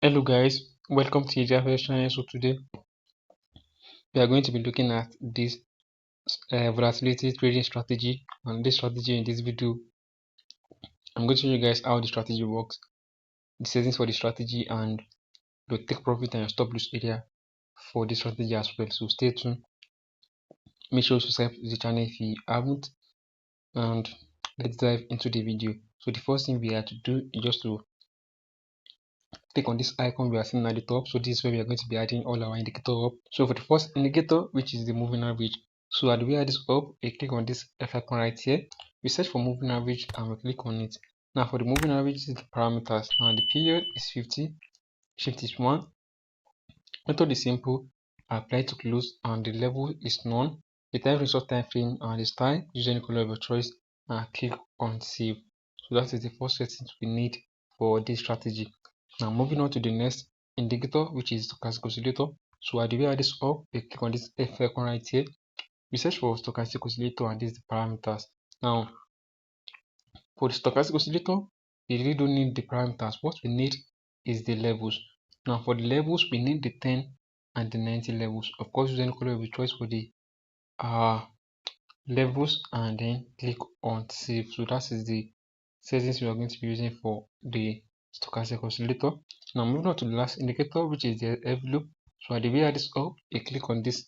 Hello guys, welcome to the channel. So today we are going to be looking at this volatility trading strategy, and this strategy in this video I'm going to show you guys how the strategy works, the settings for the strategy, and the take profit and your stop loss area for this strategy as well. So stay tuned, make sure to subscribe to the channel if you haven't, and let's dive into the video. So the first thing we have to do is just to click on this icon we are seeing at the top. So this is where we are going to be adding all our indicator up. So for the first indicator, which is the moving average, so as we add this up, we click on this F icon right here, we search for moving average and we click on it. Now for the moving average, this is the parameters. Now the period is 50, shift is 1, method is simple, apply to close, and the level is none. The time range of time frame and the style, use any color of your choice, and click on save. So that is the first settings we need for this strategy. Now moving on to the next indicator, which is stochastic oscillator. So as we add this up, we click on this F icon right here, we search for stochastic oscillator, and this is the parameters. Now for the stochastic oscillator, we really don't need the parameters. What we need is the levels. Now for the levels, we need the 10 and the 90 levels. Of course, use any color of your choice for the levels, and then click on save. So that is the settings we are going to be using for the stochastic oscillator. Now moving on to the last indicator, which is the envelope. So at the way I this up, you click on this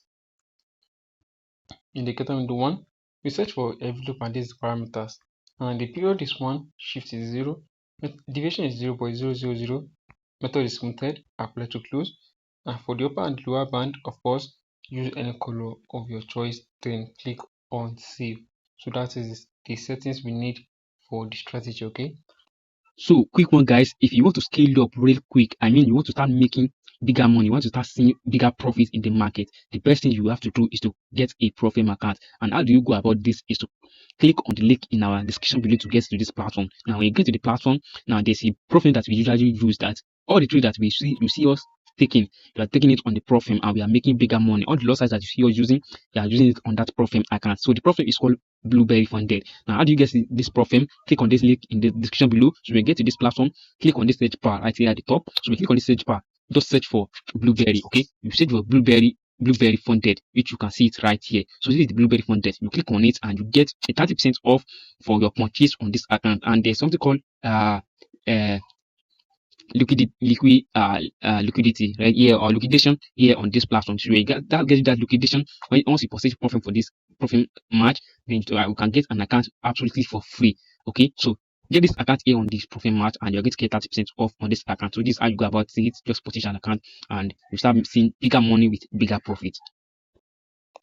indicator window 1, we search for envelope and these parameters. And the period is 1, shift is 0, deviation is 0.000, method is muted, apply to close. And for the upper and lower band, of course, use any color of your choice, then click on save. So that is the settings we need for the strategy. Okay, so quick one, guys. If you want to scale up real quick, I mean you want to start making bigger money, you want to start seeing bigger profits in the market, the best thing you have to do is to get a profit account. And how do you go about this is to click on the link in our description below to get to this platform. Now when you get to the platform, now there's a profit that we usually use, that all the trade that we see, you see us taking, you are taking it on the profit and we are making bigger money. All the losses that you see us using, you are using it on that profit account. So the profit is called Blueberry Funded. Now how do you get this profit? Click on this link in the description below. So when you get to this platform, click on this search bar right here at the top. So we click on this search bar, just search for Blueberry. Okay, you search for Blueberry Funded, which you can see it right here. So this is the Blueberry Funded. You click on it and you get a 30% off for your purchase on this account. And there's something called liquidity right here, or liquidation here on this platform. So you get that, gets you that liquidation. When once you possess profit for this profit match, then you can get an account absolutely for free. Okay, so get this account here on this profit match and you're going to get 30% off on this account. So this is how you go about it. Just purchase an account and you start seeing bigger money with bigger profit.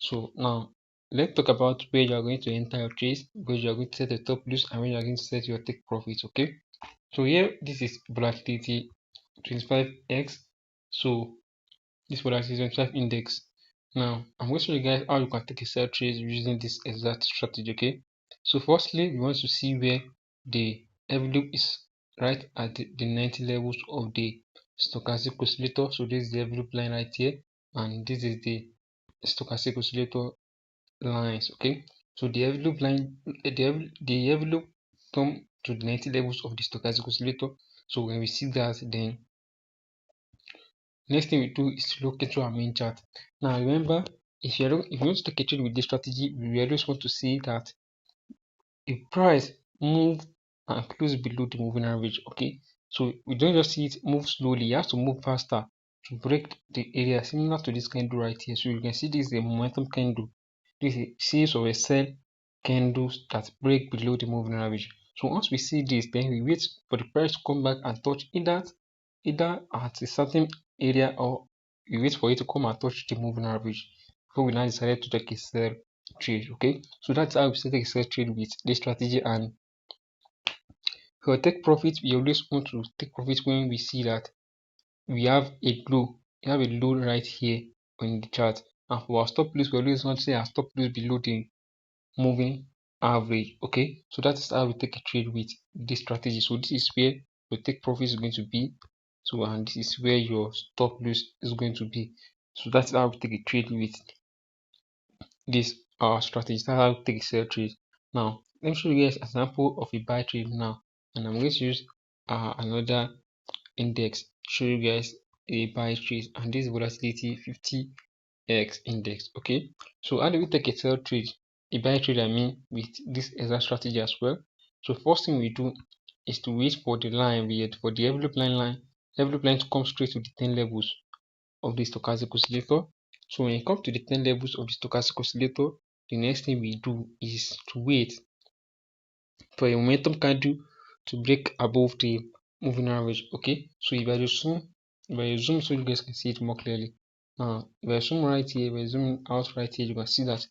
so now let's talk about where you are going to enter your trades, where you are going to set the top loss, and where you are going to set your take profits. Okay, so here this is volatility 25x. So this volatility 25 index. Now I'm going to show you guys how you can take a sell trade using this exact strategy. Okay, so firstly we want to see where the envelope is right at the 90 levels of the stochastic oscillator. So this is the envelope line right here, and this is the stochastic oscillator lines. Okay, so the envelope line, the envelope come to the 90 levels of the stochastic oscillator. So when we see that, then next thing we do is to look into our main chart. Now remember, if you want to take a trade with this strategy, we always want to see that if price move and close below the moving average. Okay, so we don't just see it move slowly, you have to move faster to break the area, similar to this candle right here. So you can see this is a momentum candle. This is a series of a sell candles that break below the moving average. So once we see this, then we wait for the price to come back and touch either at a certain area, or we wait for it to come and touch the moving average before we now decided to take a sell trade. Okay, so that's how we set a sell trade with this strategy. And for take profit, we always want to take profit when we see that we have a low right here on the chart. And for our stop loss, we always want to say our stop loss below the moving average. Okay, so that is how we take a trade with this strategy. So this is where your take profit is going to be. So and this is where your stop loss is going to be. So that's how we take a trade with this strategy. That's how we take a sell trade. Now let me show you guys an example of a buy trade now, and I'm going to use another index show you guys a buy trade, and this volatility 50x index. Okay, so how do we take a sell trade, a buy trade, I mean, with this exact strategy as well? So first thing we do is to wait for the line, for the envelope line to come straight to the 10 levels of the stochastic oscillator. So when it comes to the 10 levels of the stochastic oscillator, the next thing we do is to wait for a momentum candle to break above the moving average. Okay, so if I zoom so you guys can see it more clearly. If I zoom right here, if I zoom out right here, you can see that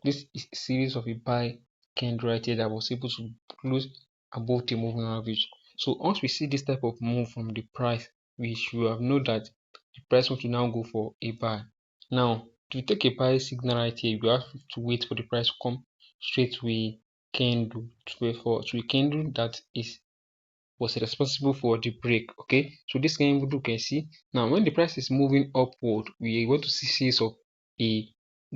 this is a series of a buy candle right here that was able to close above the moving average. So once we see this type of move from the price, we should have known that the price want to now go for a buy. Now, to take a buy signal right here, you have to wait for the price to come straight to a candle, to a candle that was responsible for the break. Okay, so this candle you can see now when the price is moving upward, we are going to see series of a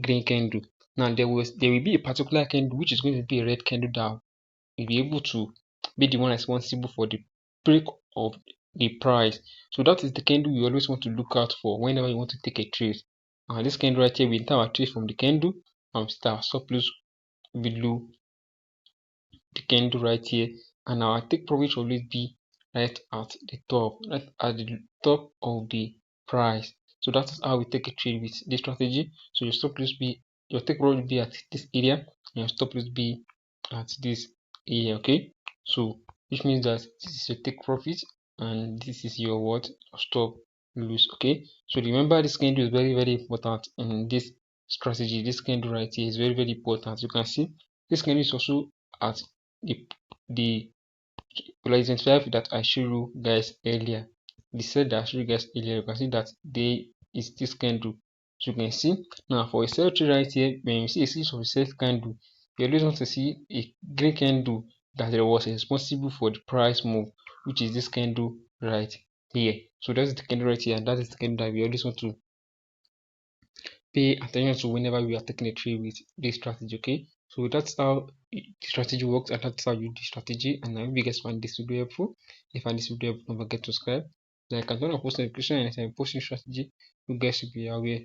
green candle. Now there will be a particular candle which is going to be a red candle that will be able to be the one responsible for the break of the price. So that is the candle you always want to look out for whenever you want to take a trade. This candle right here, we enter our trade from the candle and start stop loss below the candle right here, and our take profit should always be right at the top of the price. So that is how we take a trade with this strategy. So your take profit will be at this area and your stop loss be at this area. Okay, so which means that this is your take profit and this is your what, your stop loss. Okay, so remember this candle is very important in this strategy. This candle right here is very important. You can see this candle is also at the polarization 5 that I showed you guys earlier. The set that I showed you guys earlier, you can see that they is this candle. So you can see now for a sell trade right here, when you see a series of a sell candle, you always want to see a green candle that was responsible for the price move, which is this candle right here. So that's the candle right here, and that is the candle that we always want to pay attention to whenever we are taking a trade with this strategy. Okay, so that's how the strategy works, and that's how you do the strategy. And I hope you guys find this video helpful. If you find this video helpful, don't forget to subscribe, like, and turn on post notification, and if I post new strategy, you guys should be aware.